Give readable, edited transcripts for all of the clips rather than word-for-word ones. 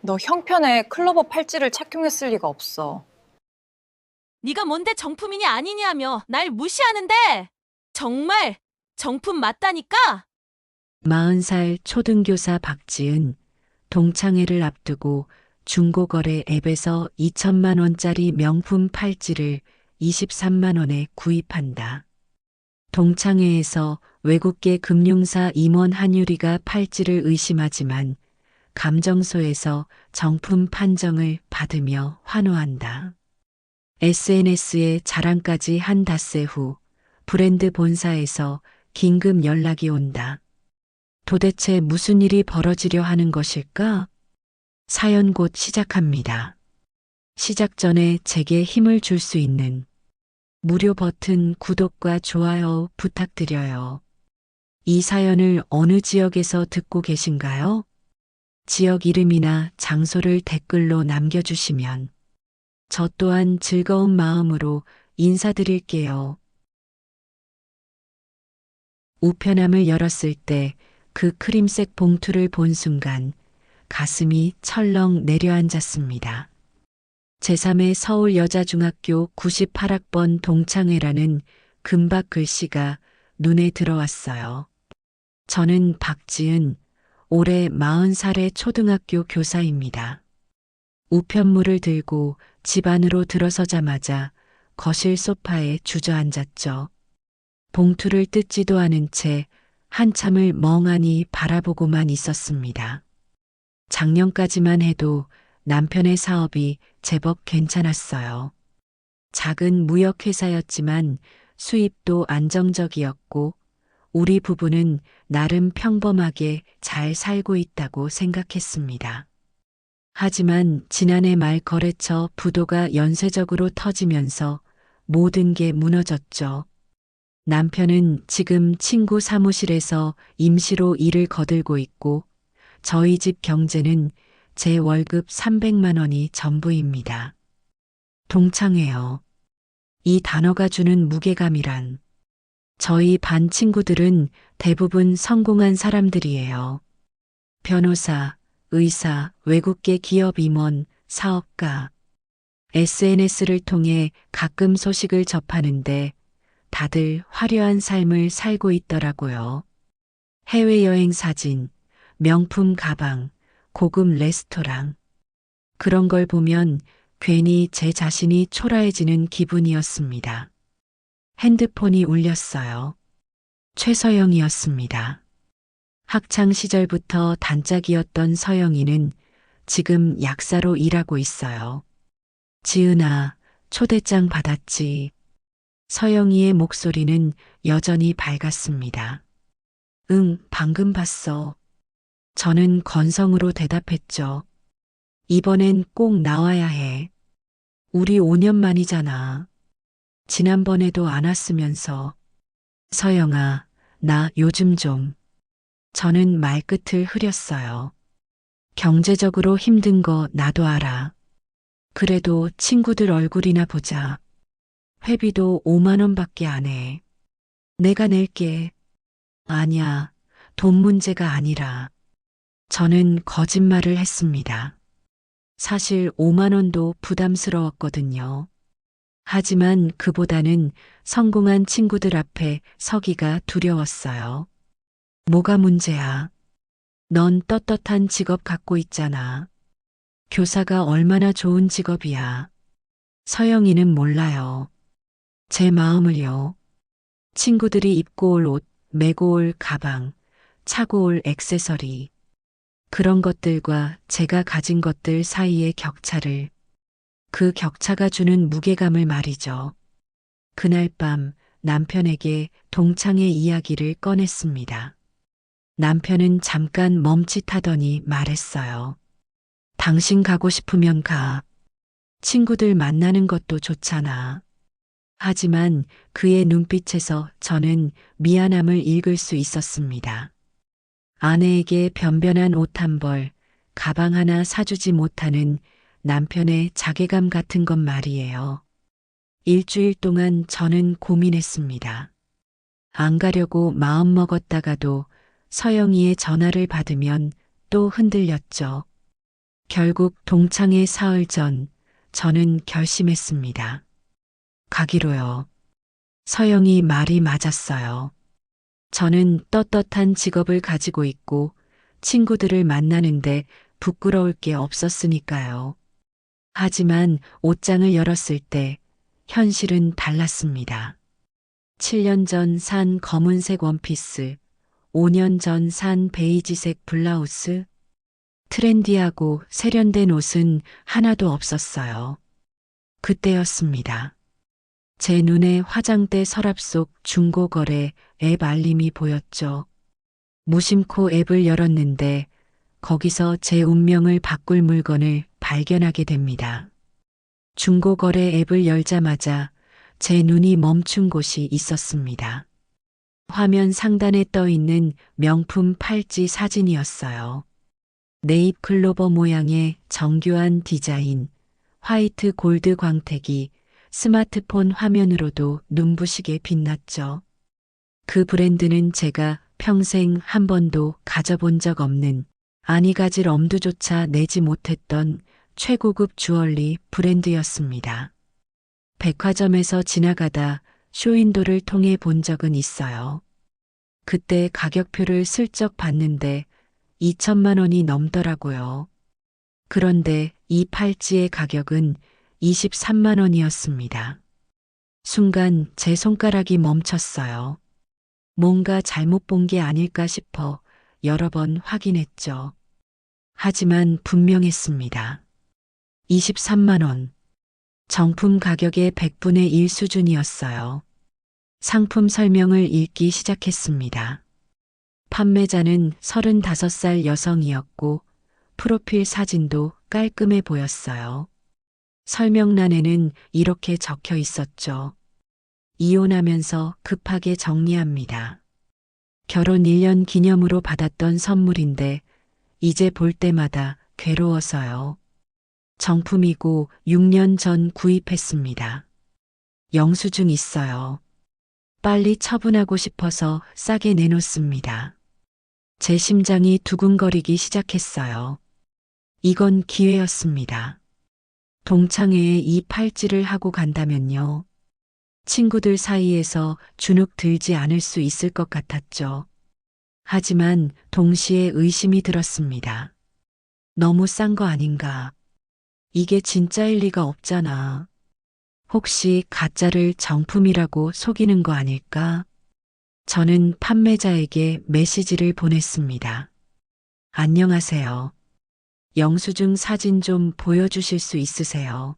너 형편에 클로버 팔찌를 착용했을 리가 없어. 네가 뭔데 정품이니 아니냐며 날 무시하는데 정말 정품 맞다니까? 40살 초등교사 박지은, 동창회를 앞두고 중고거래 앱에서 2천만 원짜리 명품 팔찌를 23만 원에 구입한다. 동창회에서 외국계 금융사 임원 한유리가 팔찌를 의심하지만 감정소에서 정품 판정을 받으며 환호한다. SNS에 자랑까지 한 닷새 후 브랜드 본사에서 긴급 연락이 온다. 도대체 무슨 일이 벌어지려 하는 것일까? 사연 곧 시작합니다. 시작 전에 제게 힘을 줄 수 있는 무료 버튼 구독과 좋아요 부탁드려요. 이 사연을 어느 지역에서 듣고 계신가요? 지역 이름이나 장소를 댓글로 남겨주시면 저 또한 즐거운 마음으로 인사드릴게요. 우편함을 열었을 때 그 크림색 봉투를 본 순간 가슴이 철렁 내려앉았습니다. 제3회 서울여자중학교 98학번 동창회라는 금박 글씨가 눈에 들어왔어요. 저는 박지은, 올해 40살의 초등학교 교사입니다. 우편물을 들고 집 안으로 들어서자마자 거실 소파에 주저앉았죠. 봉투를 뜯지도 않은 채 한참을 멍하니 바라보고만 있었습니다. 작년까지만 해도 남편의 사업이 제법 괜찮았어요. 작은 무역회사였지만 수입도 안정적이었고 우리 부부는 나름 평범하게 잘 살고 있다고 생각했습니다. 하지만 지난해 말 거래처 부도가 연쇄적으로 터지면서 모든 게 무너졌죠. 남편은 지금 친구 사무실에서 임시로 일을 거들고 있고 저희 집 경제는 제 월급 300만 원이 전부입니다. 동창회요. 이 단어가 주는 무게감이란 저희 반 친구들은 대부분 성공한 사람들이에요. 변호사, 의사, 외국계 기업 임원, 사업가. SNS를 통해 가끔 소식을 접하는데 다들 화려한 삶을 살고 있더라고요. 해외여행 사진, 명품 가방, 고급 레스토랑. 그런 걸 보면 괜히 제 자신이 초라해지는 기분이었습니다. 핸드폰이 울렸어요. 최서영이었습니다. 학창 시절부터 단짝이었던 서영이는 지금 약사로 일하고 있어요. 지은아, 초대장 받았지. 서영이의 목소리는 여전히 밝았습니다. 응, 방금 봤어. 저는 건성으로 대답했죠. 이번엔 꼭 나와야 해. 우리 5년 만이잖아. 지난번에도 안 왔으면서. 서영아, 나 요즘 좀. 저는 말끝을 흐렸어요. 경제적으로 힘든 거 나도 알아. 그래도 친구들 얼굴이나 보자. 회비도 5만 원밖에 안 해. 내가 낼게. 아니야, 돈 문제가 아니라. 저는 거짓말을 했습니다. 사실 5만 원도 부담스러웠거든요. 하지만 그보다는 성공한 친구들 앞에 서기가 두려웠어요. 뭐가 문제야? 넌 떳떳한 직업 갖고 있잖아. 교사가 얼마나 좋은 직업이야. 서영이는 몰라요. 제 마음을요. 친구들이 입고 올 옷, 메고 올 가방, 차고 올 액세서리. 그런 것들과 제가 가진 것들 사이의 격차를, 그 격차가 주는 무게감을 말이죠. 그날 밤 남편에게 동창의 이야기를 꺼냈습니다. 남편은 잠깐 멈칫하더니 말했어요. 당신 가고 싶으면 가. 친구들 만나는 것도 좋잖아. 하지만 그의 눈빛에서 저는 미안함을 읽을 수 있었습니다. 아내에게 변변한 옷 한 벌, 가방 하나 사주지 못하는 남편의 자괴감 같은 것 말이에요. 일주일 동안 저는 고민했습니다. 안 가려고 마음먹었다가도 서영이의 전화를 받으면 또 흔들렸죠. 결국 동창회 사흘 전 저는 결심했습니다. 가기로요. 서영이 말이 맞았어요. 저는 떳떳한 직업을 가지고 있고 친구들을 만나는데 부끄러울 게 없었으니까요. 하지만 옷장을 열었을 때 현실은 달랐습니다. 7년 전 산 검은색 원피스, 5년 전 산 베이지색 블라우스, 트렌디하고 세련된 옷은 하나도 없었어요. 그때였습니다. 제 눈에 화장대 서랍 속 중고거래 앱 알림이 보였죠. 무심코 앱을 열었는데 거기서 제 운명을 바꿀 물건을 발견하게 됩니다. 중고거래 앱을 열자마자 제 눈이 멈춘 곳이 있었습니다. 화면 상단에 떠 있는 명품 팔찌 사진이었어요. 네잎 클로버 모양의 정교한 디자인, 화이트 골드 광택이 스마트폰 화면으로도 눈부시게 빛났죠. 그 브랜드는 제가 평생 한 번도 가져본 적 없는, 아니 가질 엄두조차 내지 못했던 최고급 주얼리 브랜드였습니다. 백화점에서 지나가다 쇼윈도를 통해 본 적은 있어요. 그때 가격표를 슬쩍 봤는데 2천만 원이 넘더라고요. 그런데 이 팔찌의 가격은 23만 원이었습니다. 순간 제 손가락이 멈췄어요. 뭔가 잘못 본 게 아닐까 싶어 여러 번 확인했죠. 하지만 분명했습니다. 23만 원. 정품 가격의 100분의 1 수준이었어요. 상품 설명을 읽기 시작했습니다. 판매자는 35살 여성이었고 프로필 사진도 깔끔해 보였어요. 설명란에는 이렇게 적혀 있었죠. 이혼하면서 급하게 정리합니다. 결혼 1년 기념으로 받았던 선물인데 이제 볼 때마다 괴로워서요. 정품이고 6년 전 구입했습니다. 영수증 있어요. 빨리 처분하고 싶어서 싸게 내놓습니다. 제 심장이 두근거리기 시작했어요. 이건 기회였습니다. 동창회에 이 팔찌를 하고 간다면요. 친구들 사이에서 주눅 들지 않을 수 있을 것 같았죠. 하지만 동시에 의심이 들었습니다. 너무 싼 거 아닌가? 이게 진짜일 리가 없잖아. 혹시 가짜를 정품이라고 속이는 거 아닐까? 저는 판매자에게 메시지를 보냈습니다. 안녕하세요. 영수증 사진 좀 보여주실 수 있으세요?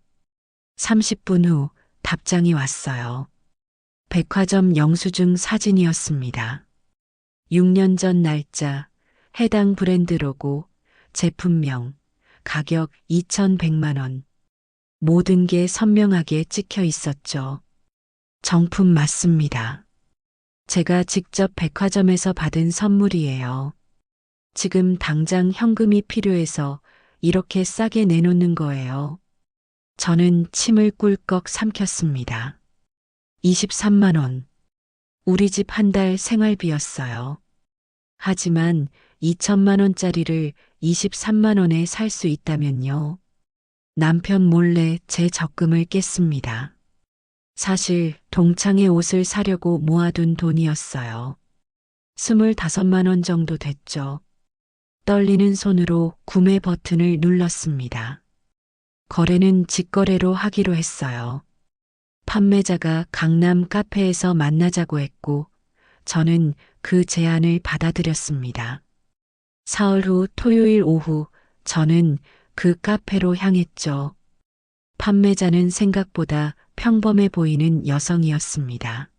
30분 후 답장이 왔어요. 백화점 영수증 사진이었습니다. 6년 전 날짜, 해당 브랜드 로고, 제품명, 가격 2,100만 원. 모든 게 선명하게 찍혀 있었죠. 정품 맞습니다. 제가 직접 백화점에서 받은 선물이에요. 지금 당장 현금이 필요해서 이렇게 싸게 내놓는 거예요. 저는 침을 꿀꺽 삼켰습니다. 23만 원. 우리 집 한 달 생활비였어요. 하지만 2천만 원짜리를 23만 원에 살 수 있다면요. 남편 몰래 제 적금을 깼습니다. 사실 동창회 옷을 사려고 모아둔 돈이었어요. 25만 원 정도 됐죠. 떨리는 손으로 구매 버튼을 눌렀습니다. 거래는 직거래로 하기로 했어요. 판매자가 강남 카페에서 만나자고 했고 저는 그 제안을 받아들였습니다. 사흘 후 토요일 오후 저는 그 카페로 향했죠. 판매자는 생각보다 평범해 보이는 여성이었습니다.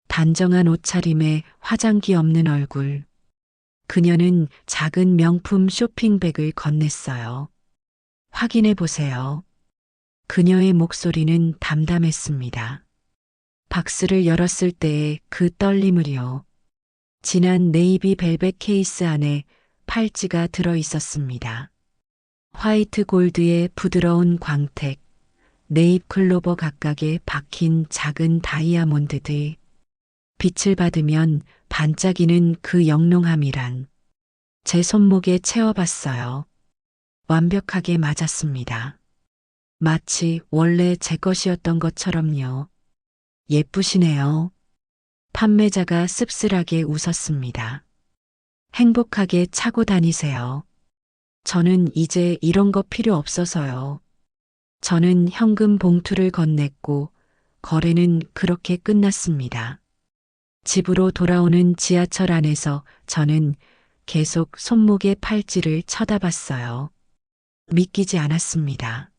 단정한 옷차림에 화장기 없는 얼굴. 그녀는 작은 명품 쇼핑백을 건넸어요. 확인해 보세요. 그녀의 목소리는 담담했습니다. 박스를 열었을 때의 그 떨림을요. 진한 네이비 벨벳 케이스 안에 팔찌가 들어 있었습니다. 화이트 골드의 부드러운 광택, 네잎 클로버 각각에 박힌 작은 다이아몬드들. 빛을 받으면 반짝이는 그 영롱함이란. 제 손목에 채워봤어요. 완벽하게 맞았습니다. 마치 원래 제 것이었던 것처럼요. 예쁘시네요. 판매자가 씁쓸하게 웃었습니다. 행복하게 차고 다니세요. 저는 이제 이런 거 필요 없어서요. 저는 현금 봉투를 건넸고 거래는 그렇게 끝났습니다. 집으로 돌아오는 지하철 안에서 저는 계속 손목의 팔찌를 쳐다봤어요. 믿기지 않았습니다.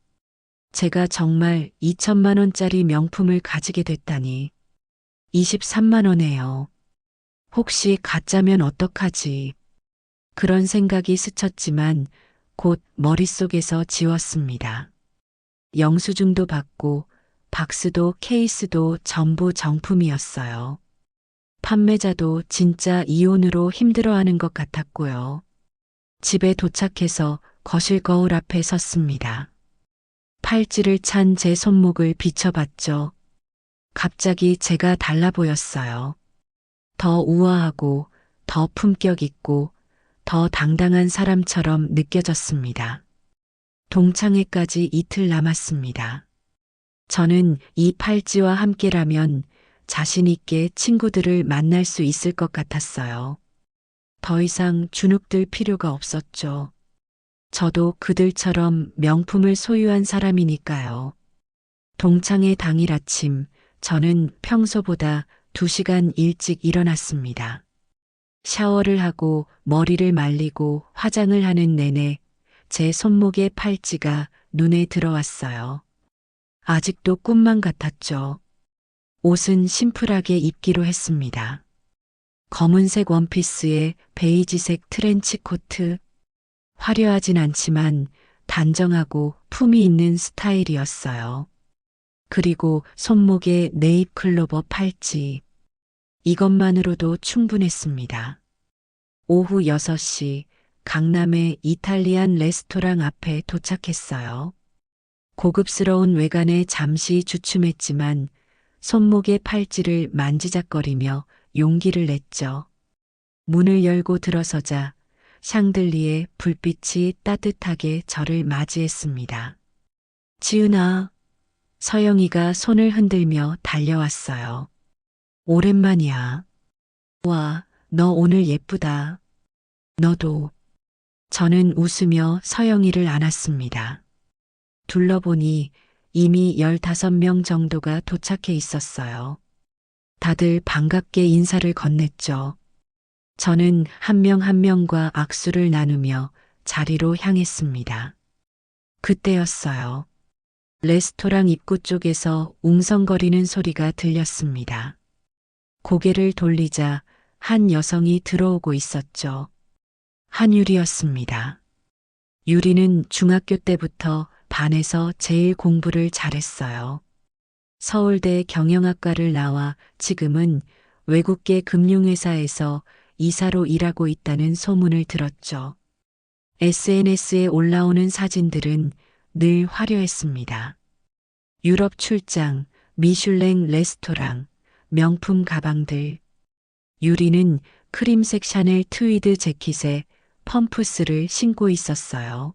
제가 정말 2천만 원짜리 명품을 가지게 됐다니. 23만 원에요. 혹시 가짜면 어떡하지? 그런 생각이 스쳤지만 곧 머릿속에서 지웠습니다. 영수증도 받고 박스도 케이스도 전부 정품이었어요. 판매자도 진짜 이혼으로 힘들어하는 것 같았고요. 집에 도착해서 거실 거울 앞에 섰습니다. 팔찌를 찬 제 손목을 비춰봤죠. 갑자기 제가 달라 보였어요. 더 우아하고 더 품격 있고 더 당당한 사람처럼 느껴졌습니다. 동창회까지 이틀 남았습니다. 저는 이 팔찌와 함께라면 자신 있게 친구들을 만날 수 있을 것 같았어요. 더 이상 주눅들 필요가 없었죠. 저도 그들처럼 명품을 소유한 사람이니까요. 동창회 당일 아침, 저는 평소보다 2시간 일찍 일어났습니다. 샤워를 하고 머리를 말리고 화장을 하는 내내 제 손목의 팔찌가 눈에 들어왔어요. 아직도 꿈만 같았죠. 옷은 심플하게 입기로 했습니다. 검은색 원피스에 베이지색 트렌치 코트. 화려하진 않지만 단정하고 품이 있는 스타일이었어요. 그리고 손목에 네잎 클로버 팔찌. 이것만으로도 충분했습니다. 오후 6시 강남의 이탈리안 레스토랑 앞에 도착했어요. 고급스러운 외관에 잠시 주춤했지만 손목의 팔찌를 만지작거리며 용기를 냈죠. 문을 열고 들어서자 샹들리에 불빛이 따뜻하게 저를 맞이했습니다. 지은아, 서영이가 손을 흔들며 달려왔어요. 오랜만이야. 와, 너 오늘 예쁘다. 너도. 저는 웃으며 서영이를 안았습니다. 둘러보니 이미 15명 정도가 도착해 있었어요. 다들 반갑게 인사를 건넸죠. 저는 한 명 한 명과 악수를 나누며 자리로 향했습니다. 그때였어요. 레스토랑 입구 쪽에서 웅성거리는 소리가 들렸습니다. 고개를 돌리자 한 여성이 들어오고 있었죠. 한유리였습니다. 유리는 중학교 때부터 반에서 제일 공부를 잘했어요. 서울대 경영학과를 나와 지금은 외국계 금융회사에서 이사로 일하고 있다는 소문을 들었죠. SNS에 올라오는 사진들은 늘 화려했습니다. 유럽 출장, 미슐랭 레스토랑, 명품 가방들. 유리는 크림색 샤넬 트위드 재킷에 펌프스를 신고 있었어요.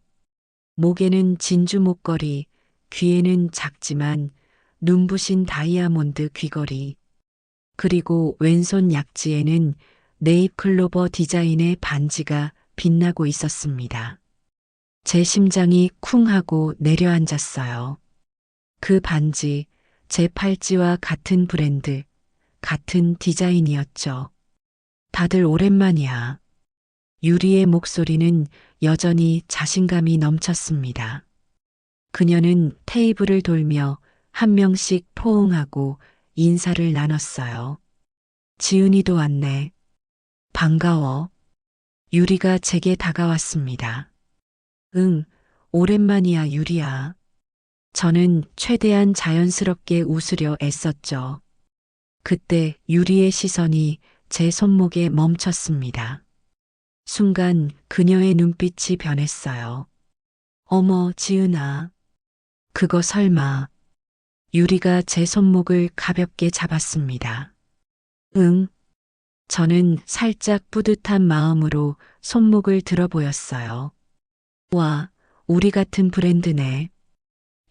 목에는 진주 목걸이, 귀에는 작지만 눈부신 다이아몬드 귀걸이. 그리고 왼손 약지에는 네잎 클로버 디자인의 반지가 빛나고 있었습니다. 제 심장이 쿵 하고 내려앉았어요. 그 반지, 제 팔찌와 같은 브랜드, 같은 디자인이었죠. 다들 오랜만이야. 유리의 목소리는 여전히 자신감이 넘쳤습니다. 그녀는 테이블을 돌며 한 명씩 포옹하고 인사를 나눴어요. 지은이도 왔네. 반가워. 유리가 제게 다가왔습니다. 응, 오랜만이야, 유리야. 저는 최대한 자연스럽게 웃으려 애썼죠. 그때 유리의 시선이 제 손목에 멈췄습니다. 순간 그녀의 눈빛이 변했어요. 어머, 지은아. 그거 설마. 유리가 제 손목을 가볍게 잡았습니다. 응. 저는 살짝 뿌듯한 마음으로 손목을 들어보였어요. 와, 우리 같은 브랜드네.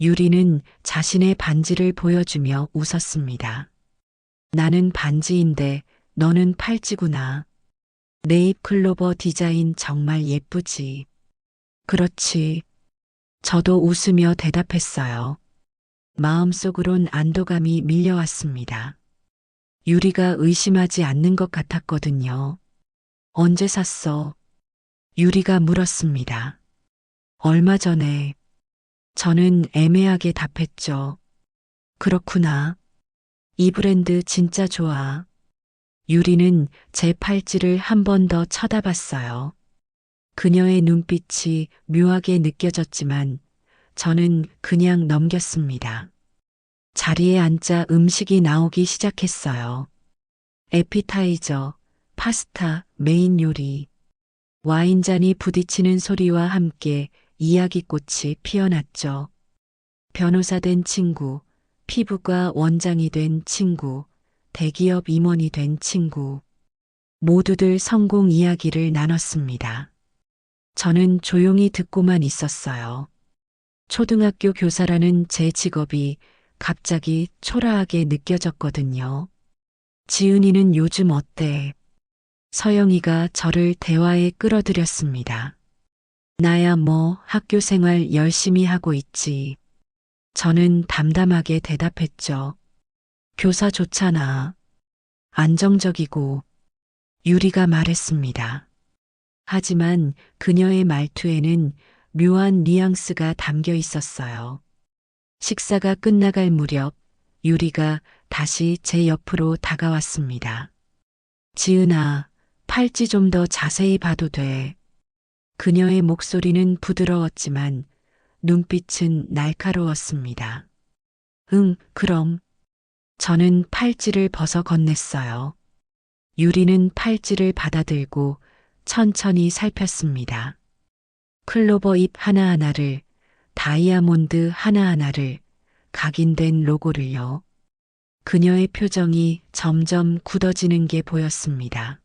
유리는 자신의 반지를 보여주며 웃었습니다. 나는 반지인데 너는 팔찌구나. 네잎 클로버 디자인 정말 예쁘지. 그렇지. 저도 웃으며 대답했어요. 마음속으론 안도감이 밀려왔습니다. 유리가 의심하지 않는 것 같았거든요. 언제 샀어? 유리가 물었습니다. 얼마 전에. 저는 애매하게 답했죠. 그렇구나. 이 브랜드 진짜 좋아. 유리는 제 팔찌를 한 번 더 쳐다봤어요. 그녀의 눈빛이 묘하게 느껴졌지만 저는 그냥 넘겼습니다. 자리에 앉자 음식이 나오기 시작했어요. 에피타이저, 파스타, 메인 요리. 와인잔이 부딪히는 소리와 함께 이야기꽃이 피어났죠. 변호사 된 친구, 피부과 원장이 된 친구, 대기업 임원이 된 친구. 모두들 성공 이야기를 나눴습니다. 저는 조용히 듣고만 있었어요. 초등학교 교사라는 제 직업이 갑자기 초라하게 느껴졌거든요. 지은이는 요즘 어때? 서영이가 저를 대화에 끌어들였습니다. 나야 뭐 학교 생활 열심히 하고 있지. 저는 담담하게 대답했죠. 교사 좋잖아. 안정적이고. 유리가 말했습니다. 하지만 그녀의 말투에는 묘한 뉘앙스가 담겨 있었어요. 식사가 끝나갈 무렵 유리가 다시 제 옆으로 다가왔습니다. 지은아, 팔찌 좀 더 자세히 봐도 돼. 그녀의 목소리는 부드러웠지만 눈빛은 날카로웠습니다. 응, 그럼. 저는 팔찌를 벗어 건넸어요. 유리는 팔찌를 받아들고 천천히 살폈습니다. 클로버 잎 하나하나를, 다이아몬드 하나하나를, 각인된 로고를요. 그녀의 표정이 점점 굳어지는 게 보였습니다.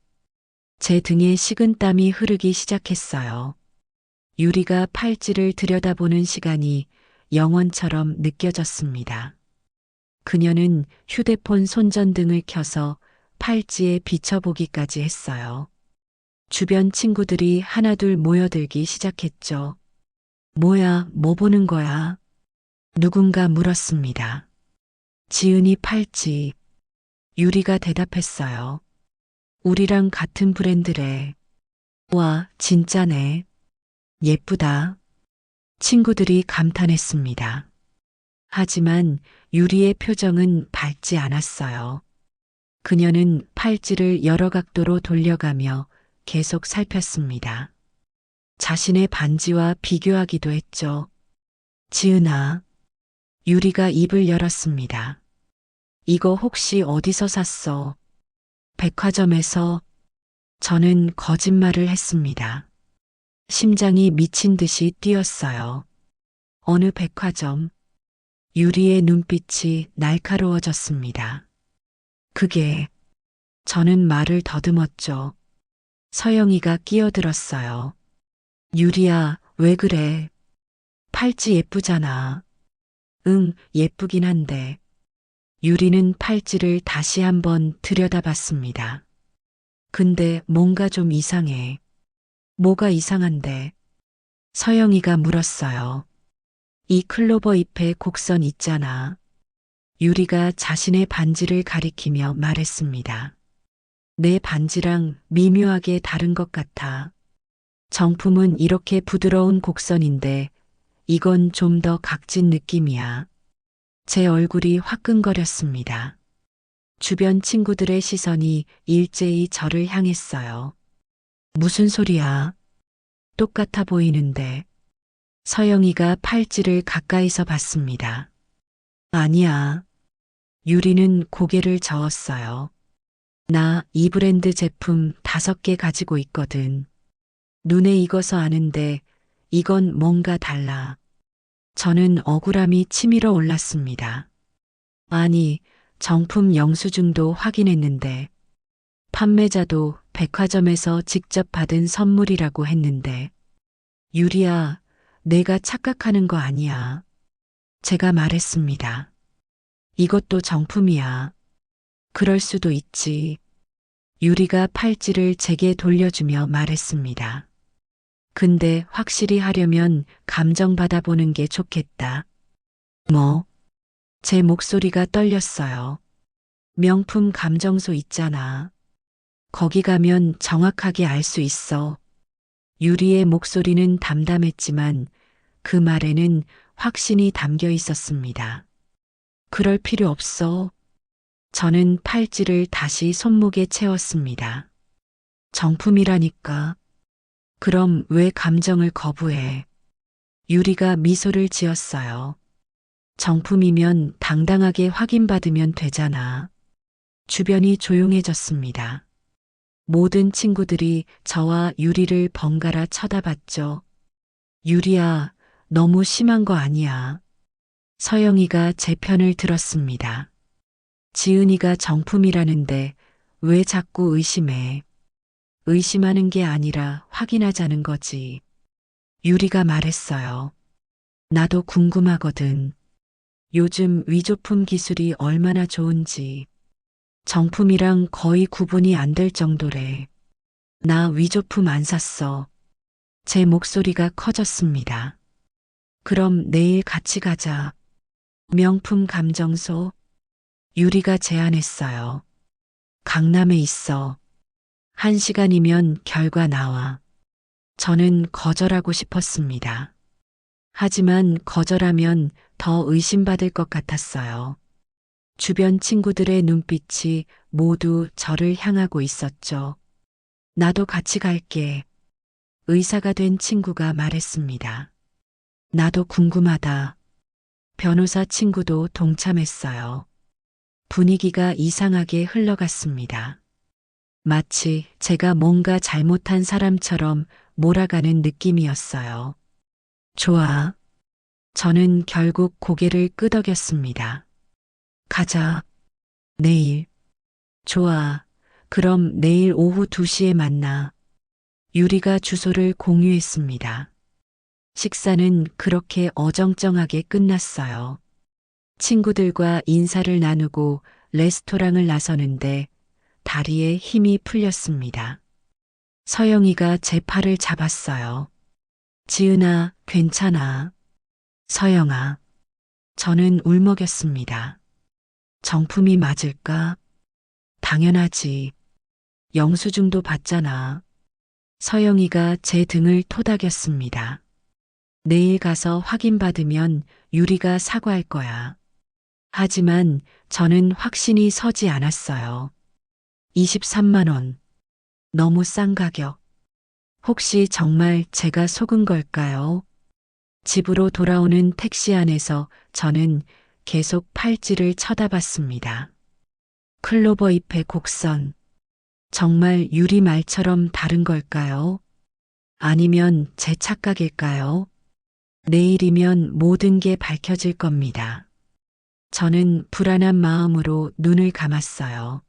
제 등에 식은땀이 흐르기 시작했어요. 유리가 팔찌를 들여다보는 시간이 영원처럼 느껴졌습니다. 그녀는 휴대폰 손전등을 켜서 팔찌에 비춰보기까지 했어요. 주변 친구들이 하나둘 모여들기 시작했죠. 뭐야, 뭐 보는 거야? 누군가 물었습니다. 지은이 팔찌. 유리가 대답했어요. 우리랑 같은 브랜드래. 와, 진짜네. 예쁘다. 친구들이 감탄했습니다. 하지만 유리의 표정은 밝지 않았어요. 그녀는 팔찌를 여러 각도로 돌려가며 계속 살폈습니다. 자신의 반지와 비교하기도 했죠. 지은아. 유리가 입을 열었습니다. 이거 혹시 어디서 샀어? 백화점에서. 저는 거짓말을 했습니다. 심장이 미친 듯이 뛰었어요. 어느 백화점? 유리의 눈빛이 날카로워졌습니다. 그게. 저는 말을 더듬었죠. 서영이가 끼어들었어요. 유리야, 왜 그래? 팔찌 예쁘잖아. 응, 예쁘긴 한데. 유리는 팔찌를 다시 한번 들여다봤습니다. 근데 뭔가 좀 이상해. 뭐가 이상한데? 서영이가 물었어요. 이 클로버 잎에 곡선 있잖아. 유리가 자신의 반지를 가리키며 말했습니다. 내 반지랑 미묘하게 다른 것 같아. 정품은 이렇게 부드러운 곡선인데 이건 좀 더 각진 느낌이야. 제 얼굴이 화끈거렸습니다. 주변 친구들의 시선이 일제히 저를 향했어요. 무슨 소리야? 똑같아 보이는데. 서영이가 팔찌를 가까이서 봤습니다. 아니야. 유리는 고개를 저었어요. 나 이 브랜드 제품 5개 가지고 있거든. 눈에 익어서 아는데 이건 뭔가 달라. 저는 억울함이 치밀어 올랐습니다. 아니, 정품 영수증도 확인했는데, 판매자도 백화점에서 직접 받은 선물이라고 했는데, 유리야, 내가 착각하는 거 아니야. 제가 말했습니다. 이것도 정품이야. 그럴 수도 있지. 유리가 팔찌를 제게 돌려주며 말했습니다. 근데 확실히 하려면 감정 받아보는 게 좋겠다. 뭐? 제 목소리가 떨렸어요. 명품 감정소 있잖아. 거기 가면 정확하게 알 수 있어. 유리의 목소리는 담담했지만 그 말에는 확신이 담겨 있었습니다. 그럴 필요 없어. 저는 팔찌를 다시 손목에 채웠습니다. 정품이라니까. 그럼 왜 감정을 거부해? 유리가 미소를 지었어요. 정품이면 당당하게 확인받으면 되잖아. 주변이 조용해졌습니다. 모든 친구들이 저와 유리를 번갈아 쳐다봤죠. 유리야, 너무 심한 거 아니야. 서영이가 제 편을 들었습니다. 지은이가 정품이라는데 왜 자꾸 의심해? 의심하는 게 아니라 확인하자는 거지. 유리가 말했어요. 나도 궁금하거든. 요즘 위조품 기술이 얼마나 좋은지. 정품이랑 거의 구분이 안 될 정도래. 나 위조품 안 샀어. 제 목소리가 커졌습니다. 그럼 내일 같이 가자. 명품 감정소. 유리가 제안했어요. 강남에 있어. 1시간이면 결과 나와. 저는 거절하고 싶었습니다. 하지만 거절하면 더 의심받을 것 같았어요. 주변 친구들의 눈빛이 모두 저를 향하고 있었죠. 나도 같이 갈게. 의사가 된 친구가 말했습니다. 나도 궁금하다. 변호사 친구도 동참했어요. 분위기가 이상하게 흘러갔습니다. 마치 제가 뭔가 잘못한 사람처럼 몰아가는 느낌이었어요. 좋아. 저는 결국 고개를 끄덕였습니다. 가자. 내일. 좋아. 그럼 내일 오후 2시에 만나. 유리가 주소를 공유했습니다. 식사는 그렇게 어정쩡하게 끝났어요. 친구들과 인사를 나누고 레스토랑을 나서는데 다리에 힘이 풀렸습니다. 서영이가 제 팔을 잡았어요. 지은아, 괜찮아. 서영아. 저는 울먹였습니다. 정품이 맞을까? 당연하지. 영수증도 봤잖아. 서영이가 제 등을 토닥였습니다. 내일 가서 확인받으면 유리가 사과할 거야. 하지만 저는 확신이 서지 않았어요. 23만 원. 너무 싼 가격. 혹시 정말 제가 속은 걸까요? 집으로 돌아오는 택시 안에서 저는 계속 팔찌를 쳐다봤습니다. 클로버 잎의 곡선. 정말 유리 말처럼 다른 걸까요? 아니면 제 착각일까요? 내일이면 모든 게 밝혀질 겁니다. 저는 불안한 마음으로 눈을 감았어요.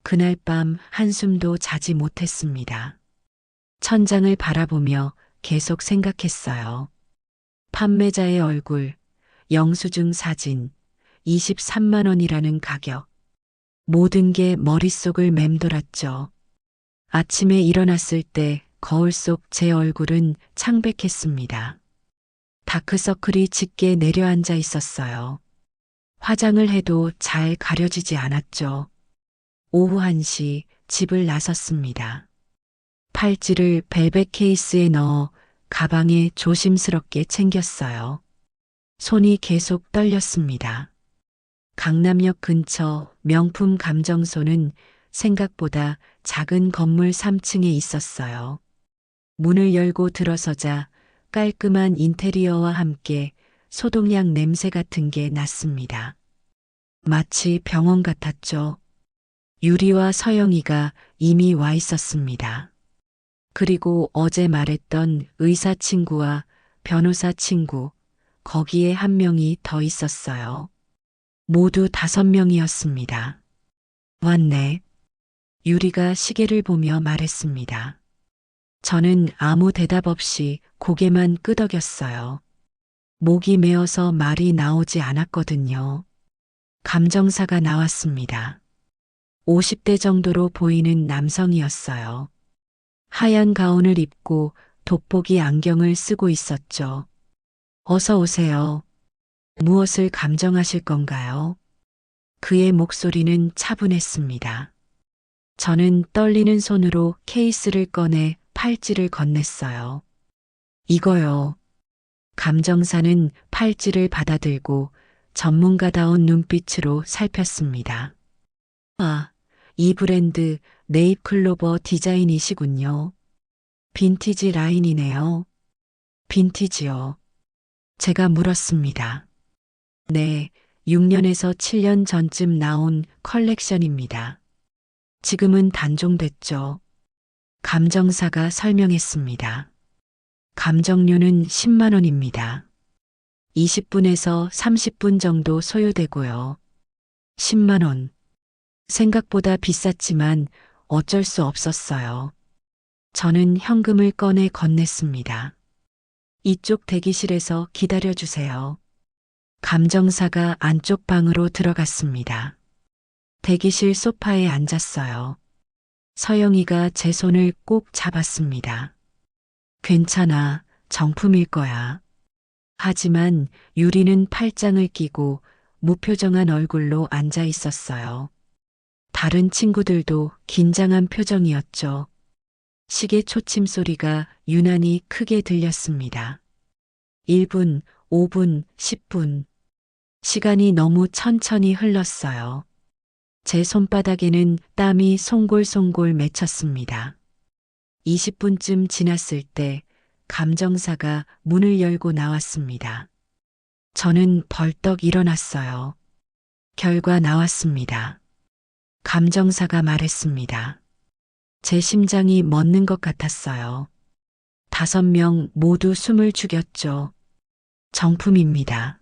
그날 밤 한숨도 자지 못했습니다. 천장을 바라보며 계속 생각했어요. 판매자의 얼굴, 영수증 사진, 23만 원이라는 가격. 모든 게 머릿속을 맴돌았죠. 아침에 일어났을 때 거울 속 제 얼굴은 창백했습니다. 다크서클이 짙게 내려앉아 있었어요. 화장을 해도 잘 가려지지 않았죠. 오후 1시 집을 나섰습니다. 팔찌를 벨벳 케이스에 넣어 가방에 조심스럽게 챙겼어요. 손이 계속 떨렸습니다. 강남역 근처 명품 감정소는 생각보다 작은 건물 3층에 있었어요. 문을 열고 들어서자 깔끔한 인테리어와 함께 소독약 냄새 같은 게 났습니다. 마치 병원 같았죠. 유리와 서영이가 이미 와 있었습니다. 그리고 어제 말했던 의사 친구와 변호사 친구, 거기에 한 명이 더 있었어요. 모두 5명이었습니다. 왔네. 유리가 시계를 보며 말했습니다. 저는 아무 대답 없이 고개만 끄덕였어요. 목이 메어서 말이 나오지 않았거든요. 감정사가 나왔습니다. 50대 정도로 보이는 남성이었어요. 하얀 가운을 입고 돋보기 안경을 쓰고 있었죠. 어서 오세요. 무엇을 감정하실 건가요? 그의 목소리는 차분했습니다. 저는 떨리는 손으로 케이스를 꺼내 팔찌를 건넸어요. 이거요. 감정사는 팔찌를 받아들고 전문가다운 눈빛으로 살폈습니다. 아, 이 브랜드 네잎클로버 디자인이시군요. 빈티지 라인이네요. 빈티지요. 제가 물었습니다. 네, 6년에서 7년 전쯤 나온 컬렉션입니다. 지금은 단종됐죠. 감정사가 설명했습니다. 감정료는 10만 원입니다. 20분에서 30분 정도 소요되고요. 10만 원. 생각보다 비쌌지만 어쩔 수 없었어요. 저는 현금을 꺼내 건넸습니다. 이쪽 대기실에서 기다려주세요. 감정사가 안쪽 방으로 들어갔습니다. 대기실 소파에 앉았어요. 서영이가 제 손을 꼭 잡았습니다. 괜찮아, 정품일 거야. 하지만 유리는 팔짱을 끼고 무표정한 얼굴로 앉아 있었어요. 다른 친구들도 긴장한 표정이었죠. 시계 초침 소리가 유난히 크게 들렸습니다. 1분, 5분, 10분. 시간이 너무 천천히 흘렀어요. 제 손바닥에는 땀이 송골송골 맺혔습니다. 20분쯤 지났을 때 감정사가 문을 열고 나왔습니다. 저는 벌떡 일어났어요. 결과 나왔습니다. 감정사가 말했습니다. 제 심장이 멎는 것 같았어요. 5명 모두 숨을 죽였죠. 정품입니다.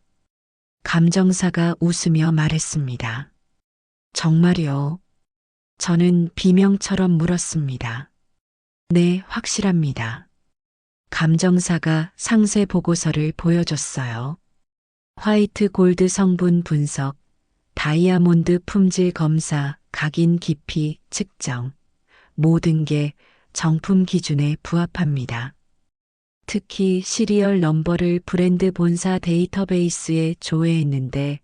감정사가 웃으며 말했습니다. 정말요? 저는 비명처럼 물었습니다. 네, 확실합니다. 감정사가 상세 보고서를 보여줬어요. 화이트 골드 성분 분석, 다이아몬드 품질 검사, 각인 깊이 측정. 모든 게 정품 기준에 부합합니다. 특히 시리얼 넘버를 브랜드 본사 데이터베이스에 조회했는데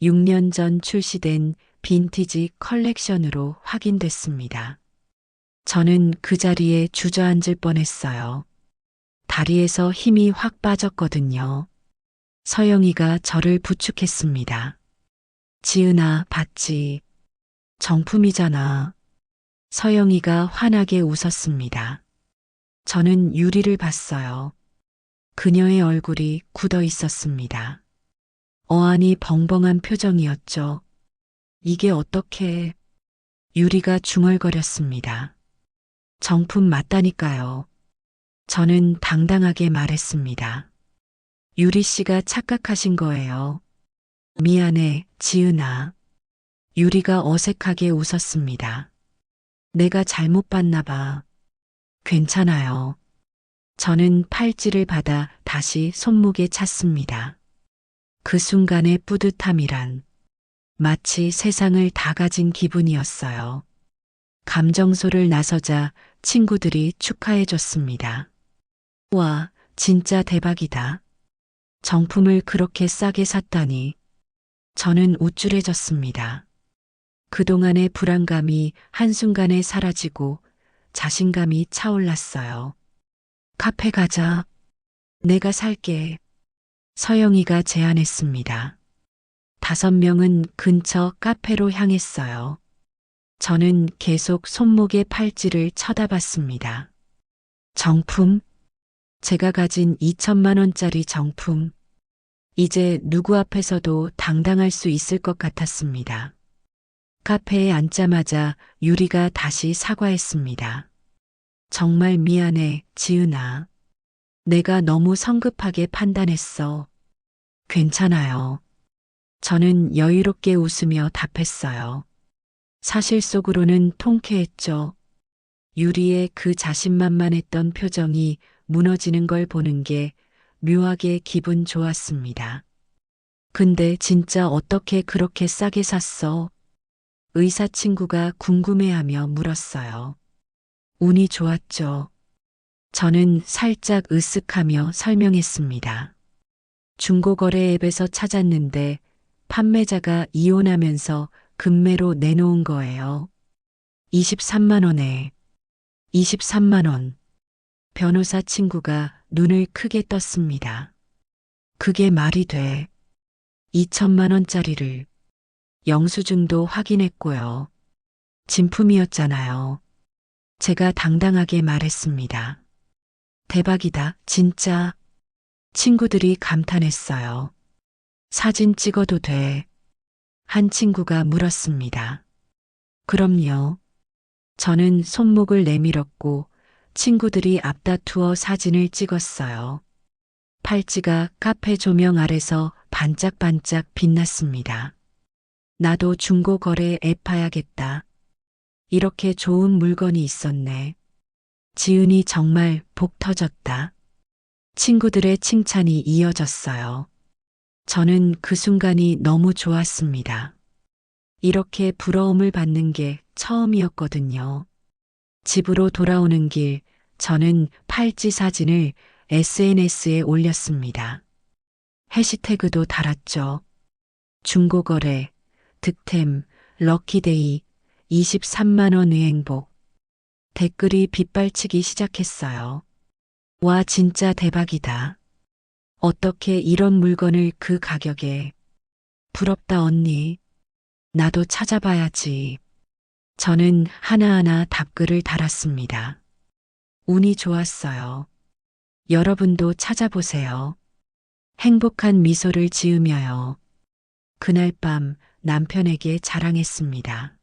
6년 전 출시된 빈티지 컬렉션으로 확인됐습니다. 저는 그 자리에 주저앉을 뻔했어요. 다리에서 힘이 확 빠졌거든요. 서영이가 저를 부축했습니다. 지은아, 봤지? 정품이잖아. 서영이가 환하게 웃었습니다. 저는 유리를 봤어요. 그녀의 얼굴이 굳어 있었습니다. 어안이 벙벙한 표정이었죠. 이게 어떻게... 유리가 중얼거렸습니다. 정품 맞다니까요. 저는 당당하게 말했습니다. 유리 씨가 착각하신 거예요. 미안해, 지은아. 유리가 어색하게 웃었습니다. 내가 잘못 봤나 봐. 괜찮아요. 저는 팔찌를 받아 다시 손목에 찼습니다. 그 순간의 뿌듯함이란 마치 세상을 다 가진 기분이었어요. 감정소를 나서자 친구들이 축하해 줬습니다. 와, 진짜 대박이다. 정품을 그렇게 싸게 샀다니. 저는 우쭐해졌습니다. 그동안의 불안감이 한순간에 사라지고 자신감이 차올랐어요. 카페 가자. 내가 살게. 서영이가 제안했습니다. 5명은 근처 카페로 향했어요. 저는 계속 손목의 팔찌를 쳐다봤습니다. 정품? 제가 가진 2천만 원짜리 정품. 이제 누구 앞에서도 당당할 수 있을 것 같았습니다. 카페에 앉자마자 유리가 다시 사과했습니다. 정말 미안해, 지은아. 내가 너무 성급하게 판단했어. 괜찮아요. 저는 여유롭게 웃으며 답했어요. 사실 속으로는 통쾌했죠. 유리의 그 자신만만했던 표정이 무너지는 걸 보는 게 묘하게 기분 좋았습니다. 근데 진짜 어떻게 그렇게 싸게 샀어? 의사 친구가 궁금해하며 물었어요. 운이 좋았죠. 저는 살짝 으쓱하며 설명했습니다. 중고거래 앱에서 찾았는데 판매자가 이혼하면서 금매로 내놓은 거예요. 23만 원에. 23만 원. 변호사 친구가 눈을 크게 떴습니다. 그게 말이 돼. 2천만 원짜리를. 영수증도 확인했고요. 진품이었잖아요. 제가 당당하게 말했습니다. 대박이다, 진짜. 친구들이 감탄했어요. 사진 찍어도 돼? 한 친구가 물었습니다. 그럼요. 저는 손목을 내밀었고 친구들이 앞다투어 사진을 찍었어요. 팔찌가 카페 조명 아래서 반짝반짝 빛났습니다. 나도 중고거래 앱 봐야겠다. 이렇게 좋은 물건이 있었네. 지은이 정말 복 터졌다. 친구들의 칭찬이 이어졌어요. 저는 그 순간이 너무 좋았습니다. 이렇게 부러움을 받는 게 처음이었거든요. 집으로 돌아오는 길, 저는 팔찌 사진을 SNS에 올렸습니다. 해시태그도 달았죠. 중고거래, 득템, 럭키데이, 23만 원의 행복. 댓글이 빗발치기 시작했어요. 와, 진짜 대박이다. 어떻게 이런 물건을 그 가격에. 부럽다, 언니. 나도 찾아봐야지. 저는 하나하나 답글을 달았습니다. 운이 좋았어요. 여러분도 찾아보세요. 행복한 미소를 지으며요. 그날 밤 남편에게 자랑했습니다.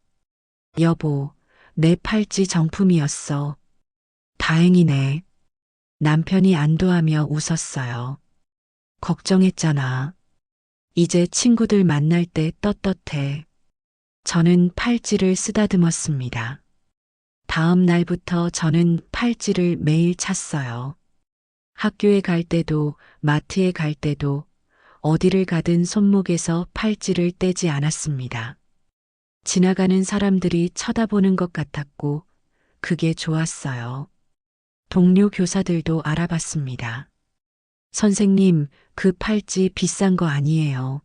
여보, 내 팔찌 정품이었어. 다행이네. 남편이 안도하며 웃었어요. 걱정했잖아. 이제 친구들 만날 때 떳떳해. 저는 팔찌를 쓰다듬었습니다. 다음 날부터 저는 팔찌를 매일 찼어요. 학교에 갈 때도, 마트에 갈 때도, 어디를 가든 손목에서 팔찌를 떼지 않았습니다. 지나가는 사람들이 쳐다보는 것 같았고, 그게 좋았어요. 동료 교사들도 알아봤습니다. 선생님, 그 팔찌 비싼 거 아니에요.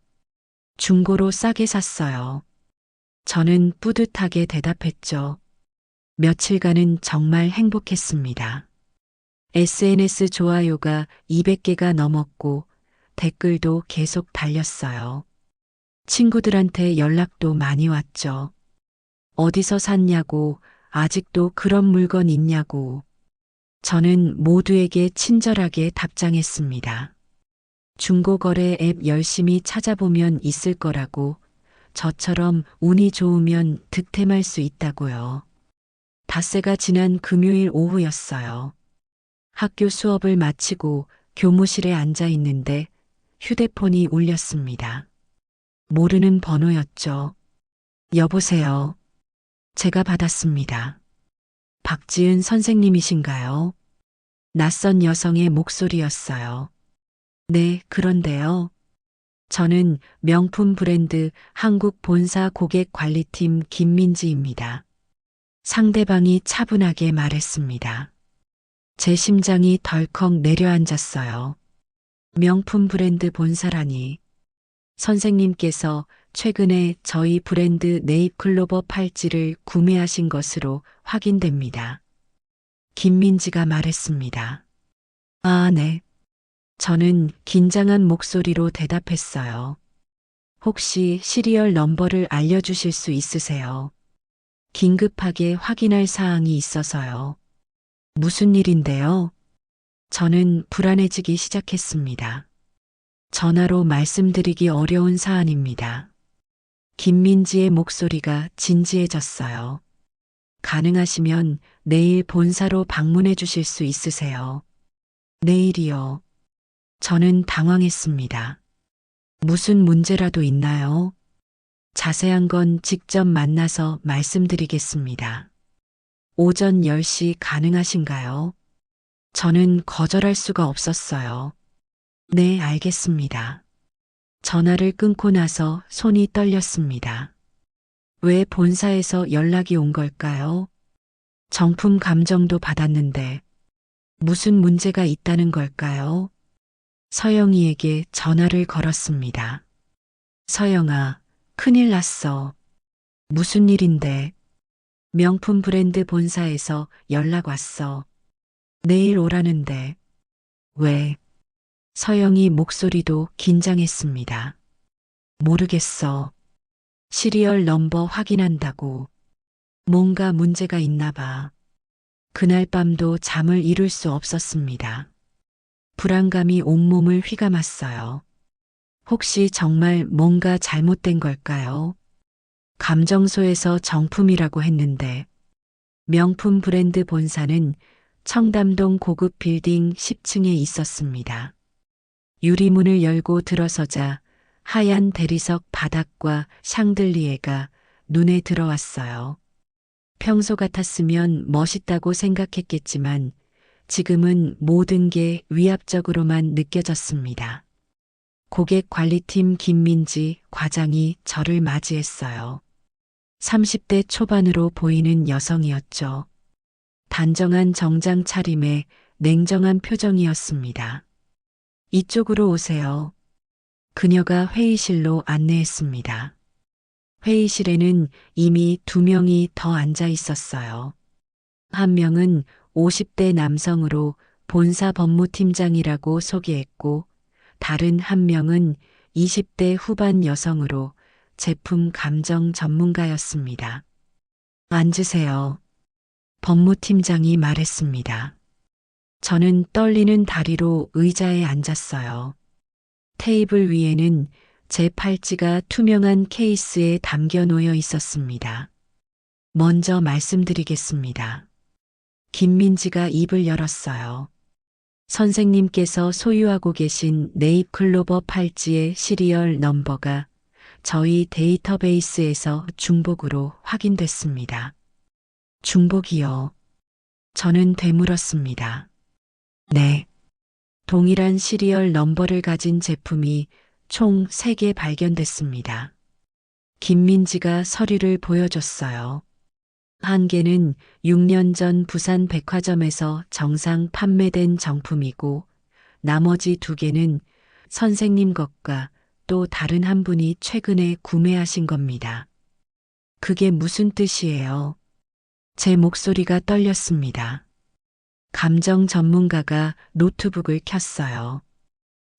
중고로 싸게 샀어요. 저는 뿌듯하게 대답했죠. 며칠간은 정말 행복했습니다. SNS 좋아요가 200개가 넘었고 댓글도 계속 달렸어요. 친구들한테 연락도 많이 왔죠. 어디서 샀냐고, 아직도 그런 물건 있냐고. 저는 모두에게 친절하게 답장했습니다. 중고거래 앱 열심히 찾아보면 있을 거라고, 저처럼 운이 좋으면 득템할 수 있다고요. 닷새가 지난 금요일 오후였어요. 학교 수업을 마치고 교무실에 앉아 있는데 휴대폰이 울렸습니다. 모르는 번호였죠. 여보세요. 제가 받았습니다. 박지은 선생님이신가요? 낯선 여성의 목소리였어요. 네, 그런데요. 저는 명품 브랜드 한국 본사 고객관리팀 김민지입니다. 상대방이 차분하게 말했습니다. 제 심장이 덜컥 내려앉았어요. 명품 브랜드 본사라니. 선생님께서 최근에 저희 브랜드 네잎클로버 팔찌를 구매하신 것으로 확인됩니다. 김민지가 말했습니다. 아, 네. 저는 긴장한 목소리로 대답했어요. 혹시 시리얼 넘버를 알려주실 수 있으세요? 긴급하게 확인할 사항이 있어서요. 무슨 일인데요? 저는 불안해지기 시작했습니다. 전화로 말씀드리기 어려운 사안입니다. 김민지의 목소리가 진지해졌어요. 가능하시면 내일 본사로 방문해 주실 수 있으세요? 내일이요. 저는 당황했습니다. 무슨 문제라도 있나요? 자세한 건 직접 만나서 말씀드리겠습니다. 오전 10시 가능하신가요? 저는 거절할 수가 없었어요. 네, 알겠습니다. 전화를 끊고 나서 손이 떨렸습니다. 왜 본사에서 연락이 온 걸까요? 정품 감정도 받았는데 무슨 문제가 있다는 걸까요? 서영이에게 전화를 걸었습니다. 서영아, 큰일 났어. 무슨 일인데? 명품 브랜드 본사에서 연락 왔어. 내일 오라는데. 왜? 서영이 목소리도 긴장했습니다. 모르겠어. 시리얼 넘버 확인한다고. 뭔가 문제가 있나 봐. 그날 밤도 잠을 이룰 수 없었습니다. 불안감이 온몸을 휘감았어요. 혹시 정말 뭔가 잘못된 걸까요? 감정소에서 정품이라고 했는데 명품 브랜드 본사는 청담동 고급 빌딩 10층에 있었습니다. 유리문을 열고 들어서자 하얀 대리석 바닥과 샹들리에가 눈에 들어왔어요. 평소 같았으면 멋있다고 생각했겠지만 지금은 모든 게 위압적으로만 느껴졌습니다. 고객관리팀 김민지 과장이 저를 맞이했어요. 30대 초반으로 보이는 여성이었죠. 단정한 정장 차림에 냉정한 표정이었습니다. 이쪽으로 오세요. 그녀가 회의실로 안내했습니다. 회의실에는 이미 2명이 더 앉아 있었어요. 한 명은 50대 남성으로 본사 법무팀장이라고 소개했고, 다른 한 명은 20대 후반 여성으로 제품 감정 전문가였습니다. 앉으세요. 법무팀장이 말했습니다. 저는 떨리는 다리로 의자에 앉았어요. 테이블 위에는 제 팔찌가 투명한 케이스에 담겨 놓여 있었습니다. 먼저 말씀드리겠습니다. 김민지가 입을 열었어요. 선생님께서 소유하고 계신 네잎클로버 팔찌의 시리얼 넘버가 저희 데이터베이스에서 중복으로 확인됐습니다. 중복이요? 저는 되물었습니다. 네. 동일한 시리얼 넘버를 가진 제품이 총 3개 발견됐습니다. 김민지가 서류를 보여줬어요. 한 개는 6년 전 부산 백화점에서 정상 판매된 정품이고, 나머지 2개는 선생님 것과 또 다른 한 분이 최근에 구매하신 겁니다. 그게 무슨 뜻이에요? 제 목소리가 떨렸습니다. 감정 전문가가 노트북을 켰어요.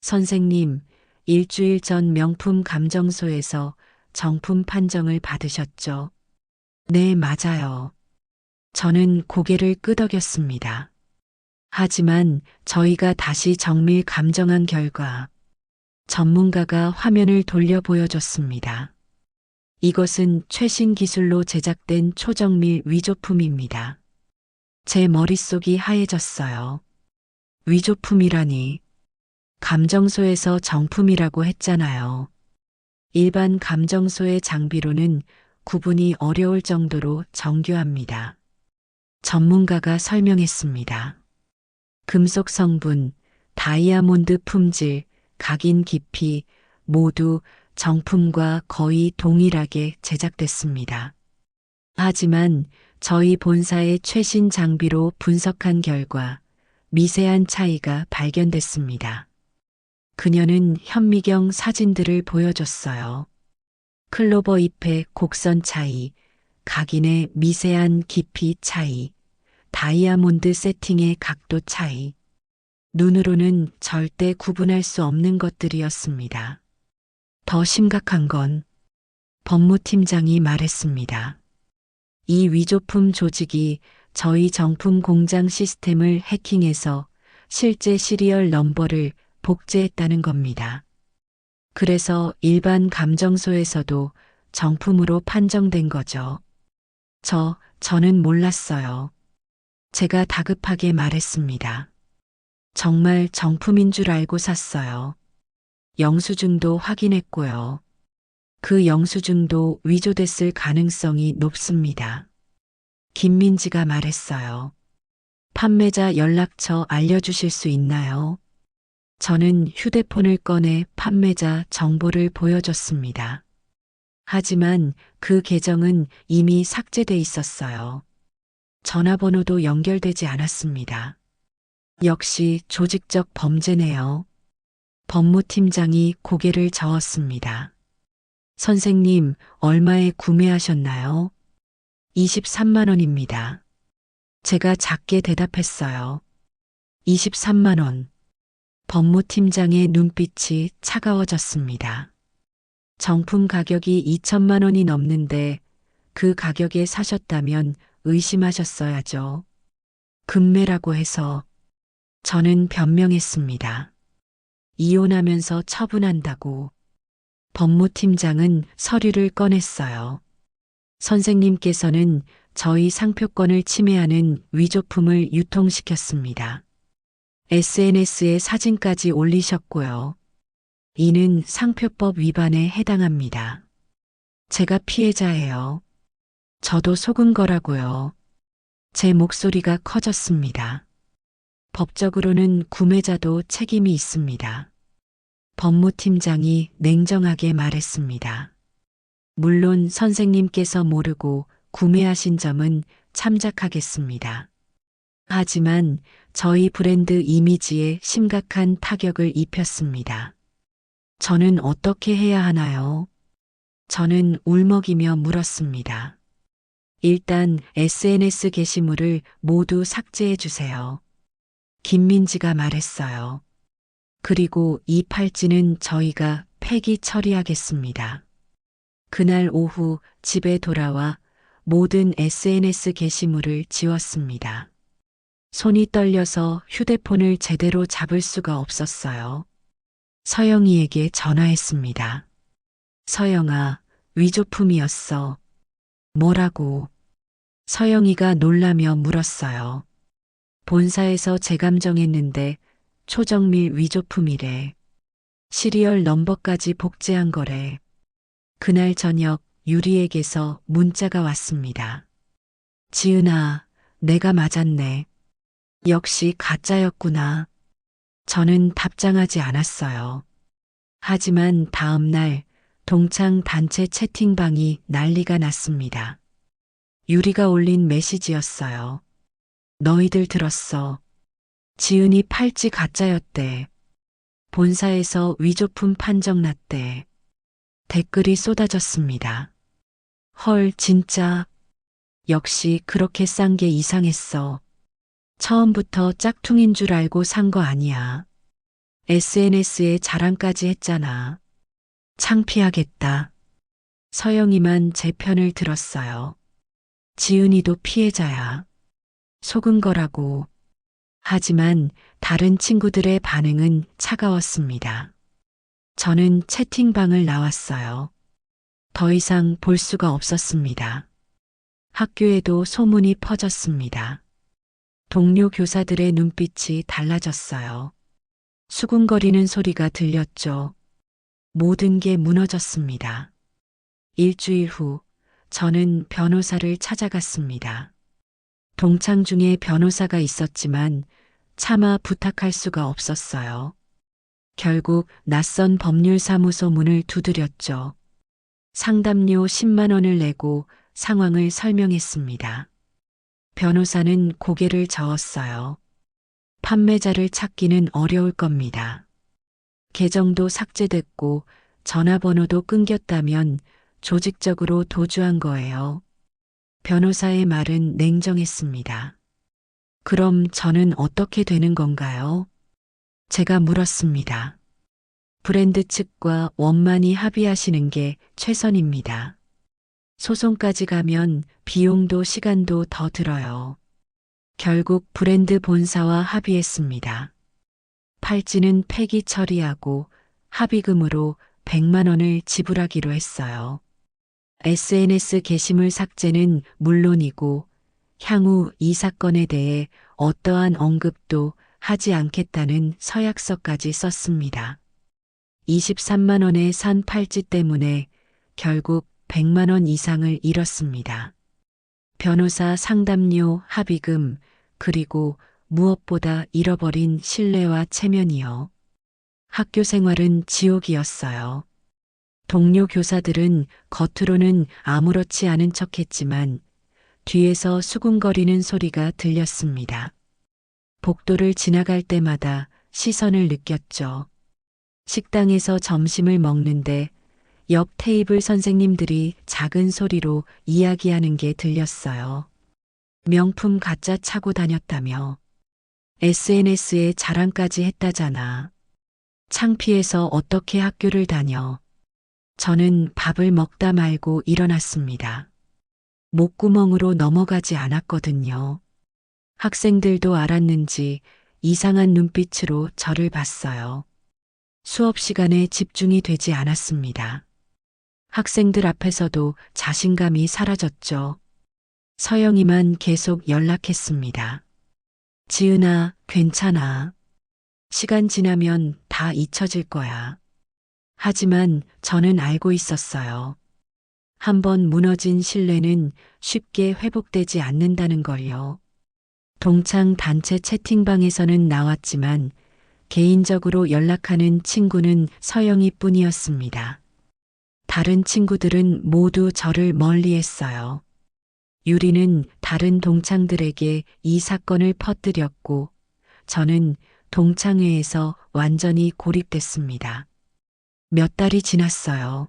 선생님, 일주일 전 명품 감정소에서 정품 판정을 받으셨죠? 네, 맞아요. 저는 고개를 끄덕였습니다. 하지만 저희가 다시 정밀 감정한 결과 전문가가 화면을 돌려 보여줬습니다. 이것은 최신 기술로 제작된 초정밀 위조품입니다. 제 머릿속이 하얘졌어요. 위조품이라니. 감정소에서 정품이라고 했잖아요. 일반 감정소의 장비로는 구분이 어려울 정도로 정교합니다. 전문가가 설명했습니다. 금속 성분, 다이아몬드 품질, 각인 깊이 모두 정품과 거의 동일하게 제작됐습니다. 하지만 저희 본사의 최신 장비로 분석한 결과 미세한 차이가 발견됐습니다. 그녀는 현미경 사진들을 보여줬어요. 클로버 잎의 곡선 차이, 각인의 미세한 깊이 차이, 다이아몬드 세팅의 각도 차이. 눈으로는 절대 구분할 수 없는 것들이었습니다. 더 심각한 건 법무팀장이 말했습니다. 이 위조품 조직이 저희 정품 공장 시스템을 해킹해서 실제 시리얼 넘버를 복제했다는 겁니다. 그래서 일반 감정소에서도 정품으로 판정된 거죠. 저는 몰랐어요. 제가 다급하게 말했습니다. 정말 정품인 줄 알고 샀어요. 영수증도 확인했고요. 그 영수증도 위조됐을 가능성이 높습니다. 김민지가 말했어요. 판매자 연락처 알려주실 수 있나요? 저는 휴대폰을 꺼내 판매자 정보를 보여줬습니다. 하지만 그 계정은 이미 삭제돼 있었어요. 전화번호도 연결되지 않았습니다. 역시 조직적 범죄네요. 법무팀장이 고개를 저었습니다. 선생님, 얼마에 구매하셨나요? 23만 원입니다. 제가 작게 대답했어요. 23만 원. 법무팀장의 눈빛이 차가워졌습니다. 정품 가격이 2천만 원이 넘는데 그 가격에 사셨다면 의심하셨어야죠. 금매라고 해서 저는 변명했습니다. 이혼하면서 처분한다고. 법무팀장은 서류를 꺼냈어요. 선생님께서는 저희 상표권을 침해하는 위조품을 유통시켰습니다. SNS에 사진까지 올리셨고요. 이는 상표법 위반에 해당합니다. 제가 피해자예요. 저도 속은 거라고요. 제 목소리가 커졌습니다. 법적으로는 구매자도 책임이 있습니다. 법무팀장이 냉정하게 말했습니다. 물론 선생님께서 모르고 구매하신 점은 참작하겠습니다. 하지만 저희 브랜드 이미지에 심각한 타격을 입혔습니다. 저는 어떻게 해야 하나요? 저는 울먹이며 물었습니다. 일단 SNS 게시물을 모두 삭제해 주세요. 김민지가 말했어요. 그리고 이 팔찌는 저희가 폐기 처리하겠습니다. 그날 오후 집에 돌아와 모든 SNS 게시물을 지웠습니다. 손이 떨려서 휴대폰을 제대로 잡을 수가 없었어요. 서영이에게 전화했습니다. 서영아, 위조품이었어. 뭐라고? 서영이가 놀라며 물었어요. 본사에서 재감정했는데 초정밀 위조품이래. 시리얼 넘버까지 복제한 거래. 그날 저녁 유리에게서 문자가 왔습니다. 지은아, 내가 맞았네. 역시 가짜였구나. 저는 답장하지 않았어요. 하지만 다음 날 동창 단체 채팅방이 난리가 났습니다. 유리가 올린 메시지였어요. 너희들 들었어. 지은이 팔찌 가짜였대. 본사에서 위조품 판정 났대. 댓글이 쏟아졌습니다. 헐, 진짜. 역시 그렇게 싼 게 이상했어. 처음부터 짝퉁인 줄 알고 산 거 아니야. SNS에 자랑까지 했잖아. 창피하겠다. 서영이만 제 편을 들었어요. 지은이도 피해자야. 속은 거라고. 하지만 다른 친구들의 반응은 차가웠습니다. 저는 채팅방을 나왔어요. 더 이상 볼 수가 없었습니다. 학교에도 소문이 퍼졌습니다. 동료 교사들의 눈빛이 달라졌어요. 수군거리는 소리가 들렸죠. 모든 게 무너졌습니다. 일주일 후 저는 변호사를 찾아갔습니다. 동창 중에 변호사가 있었지만 차마 부탁할 수가 없었어요. 결국 낯선 법률사무소 문을 두드렸죠. 상담료 10만 원을 내고 상황을 설명했습니다. 변호사는 고개를 저었어요. 판매자를 찾기는 어려울 겁니다. 계정도 삭제됐고 전화번호도 끊겼다면 조직적으로 도주한 거예요. 변호사의 말은 냉정했습니다. 그럼 저는 어떻게 되는 건가요? 제가 물었습니다. 브랜드 측과 원만히 합의하시는 게 최선입니다. 소송까지 가면 비용도 시간도 더 들어요. 결국 브랜드 본사와 합의했습니다. 팔찌는 폐기 처리하고 합의금으로 100만 원을 지불하기로 했어요. SNS 게시물 삭제는 물론이고 향후 이 사건에 대해 어떠한 언급도 하지 않겠다는 서약서까지 썼습니다. 23만 원에 산 팔찌 때문에 결국 100만 원 이상을 잃었습니다. 변호사 상담료, 합의금, 그리고 무엇보다 잃어버린 신뢰와 체면이요. 학교 생활은 지옥이었어요. 동료 교사들은 겉으로는 아무렇지 않은 척했지만 뒤에서 수군거리는 소리가 들렸습니다. 복도를 지나갈 때마다 시선을 느꼈죠. 식당에서 점심을 먹는데 옆 테이블 선생님들이 작은 소리로 이야기하는 게 들렸어요. 명품 가짜 차고 다녔다며. SNS에 자랑까지 했다잖아. 창피해서 어떻게 학교를 다녀. 저는 밥을 먹다 말고 일어났습니다. 목구멍으로 넘어가지 않았거든요. 학생들도 알았는지 이상한 눈빛으로 저를 봤어요. 수업 시간에 집중이 되지 않았습니다. 학생들 앞에서도 자신감이 사라졌죠. 서영이만 계속 연락했습니다. 지은아, 괜찮아. 시간 지나면 다 잊혀질 거야. 하지만 저는 알고 있었어요. 한번 무너진 신뢰는 쉽게 회복되지 않는다는 걸요. 동창 단체 채팅방에서는 나왔지만 개인적으로 연락하는 친구는 서영이 뿐이었습니다. 다른 친구들은 모두 저를 멀리했어요. 유리는 다른 동창들에게 이 사건을 퍼뜨렸고 저는 동창회에서 완전히 고립됐습니다. 몇 달이 지났어요.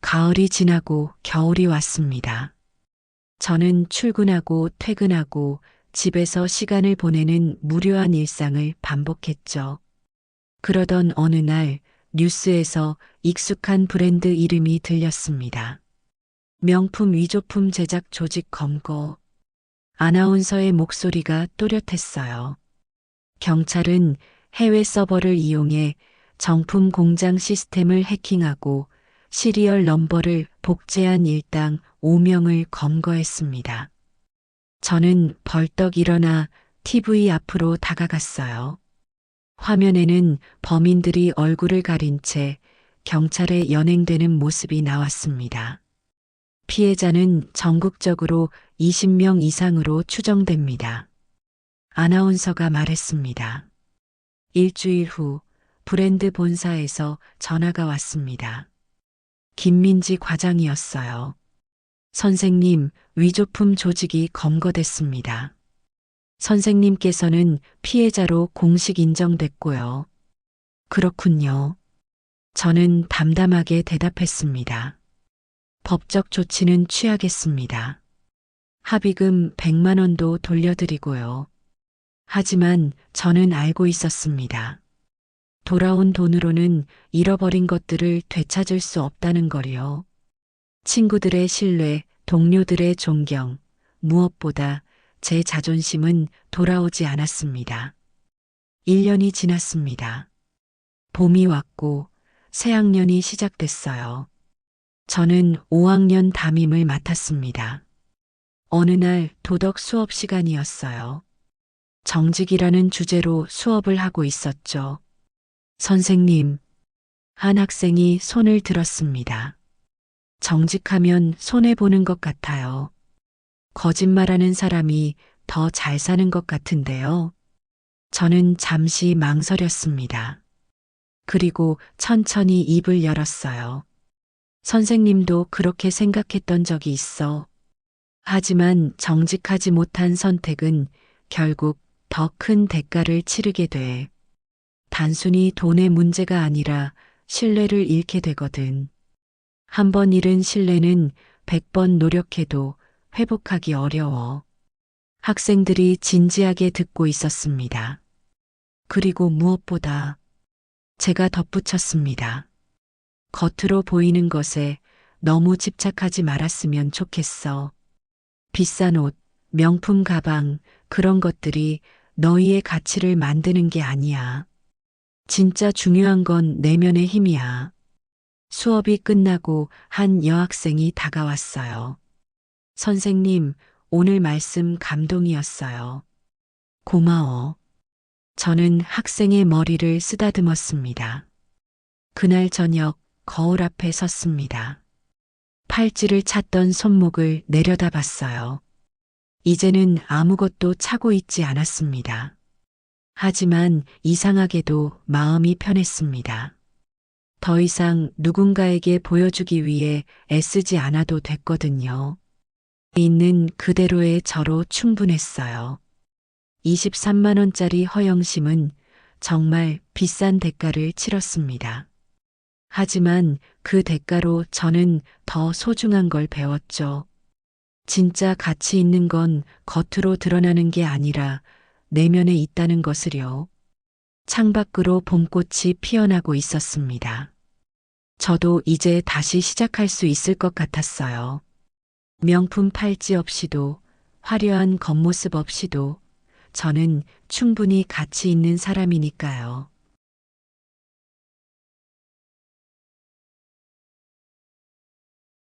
가을이 지나고 겨울이 왔습니다. 저는 출근하고 퇴근하고 집에서 시간을 보내는 무료한 일상을 반복했죠. 그러던 어느 날 뉴스에서 익숙한 브랜드 이름이 들렸습니다. 명품 위조품 제작 조직 검거. 아나운서의 목소리가 또렷했어요. 경찰은 해외 서버를 이용해 정품 공장 시스템을 해킹하고 시리얼 넘버를 복제한 일당 5명을 검거했습니다. 저는 벌떡 일어나 TV 앞으로 다가갔어요. 화면에는 범인들이 얼굴을 가린 채 경찰에 연행되는 모습이 나왔습니다. 피해자는 전국적으로 20명 이상으로 추정됩니다. 아나운서가 말했습니다. 일주일 후 브랜드 본사에서 전화가 왔습니다. 김민지 과장이었어요. 선생님, 위조품 조직이 검거됐습니다. 선생님께서는 피해자로 공식 인정됐고요. 그렇군요. 저는 담담하게 대답했습니다. 법적 조치는 취하겠습니다. 합의금 100만 원도 돌려드리고요. 하지만 저는 알고 있었습니다. 돌아온 돈으로는 잃어버린 것들을 되찾을 수 없다는 걸요. 친구들의 신뢰, 동료들의 존경, 무엇보다 제 자존심은 돌아오지 않았습니다. 1년이 지났습니다. 봄이 왔고 새 학년이 시작됐어요. 저는 5학년 담임을 맡았습니다. 어느 날 도덕 수업 시간이었어요. 정직이라는 주제로 수업을 하고 있었죠. 선생님, 한 학생이 손을 들었습니다. 정직하면 손해보는 것 같아요. 거짓말하는 사람이 더 잘 사는 것 같은데요. 저는 잠시 망설였습니다. 그리고 천천히 입을 열었어요. 선생님도 그렇게 생각했던 적이 있어. 하지만 정직하지 못한 선택은 결국 더 큰 대가를 치르게 돼. 단순히 돈의 문제가 아니라 신뢰를 잃게 되거든. 한 번 잃은 신뢰는 100번 노력해도 회복하기 어려워. 학생들이 진지하게 듣고 있었습니다. 그리고 무엇보다 제가 덧붙였습니다. 겉으로 보이는 것에 너무 집착하지 말았으면 좋겠어. 비싼 옷, 명품 가방, 그런 것들이 너희의 가치를 만드는 게 아니야. 진짜 중요한 건 내면의 힘이야. 수업이 끝나고 한 여학생이 다가왔어요. 선생님, 오늘 말씀 감동이었어요. 고마워. 저는 학생의 머리를 쓰다듬었습니다. 그날 저녁 거울 앞에 섰습니다. 팔찌를 찾던 손목을 내려다봤어요. 이제는 아무것도 차고 있지 않았습니다. 하지만 이상하게도 마음이 편했습니다. 더 이상 누군가에게 보여주기 위해 애쓰지 않아도 됐거든요. 있는 그대로의 저로 충분했어요. 23만 원짜리 허영심은 정말 비싼 대가를 치렀습니다. 하지만 그 대가로 저는 더 소중한 걸 배웠죠. 진짜 가치 있는 건 겉으로 드러나는 게 아니라 내면에 있다는 것을요. 창밖으로 봄꽃이 피어나고 있었습니다. 저도 이제 다시 시작할 수 있을 것 같았어요. 명품 팔찌 없이도, 화려한 겉모습 없이도 저는 충분히 가치 있는 사람이니까요.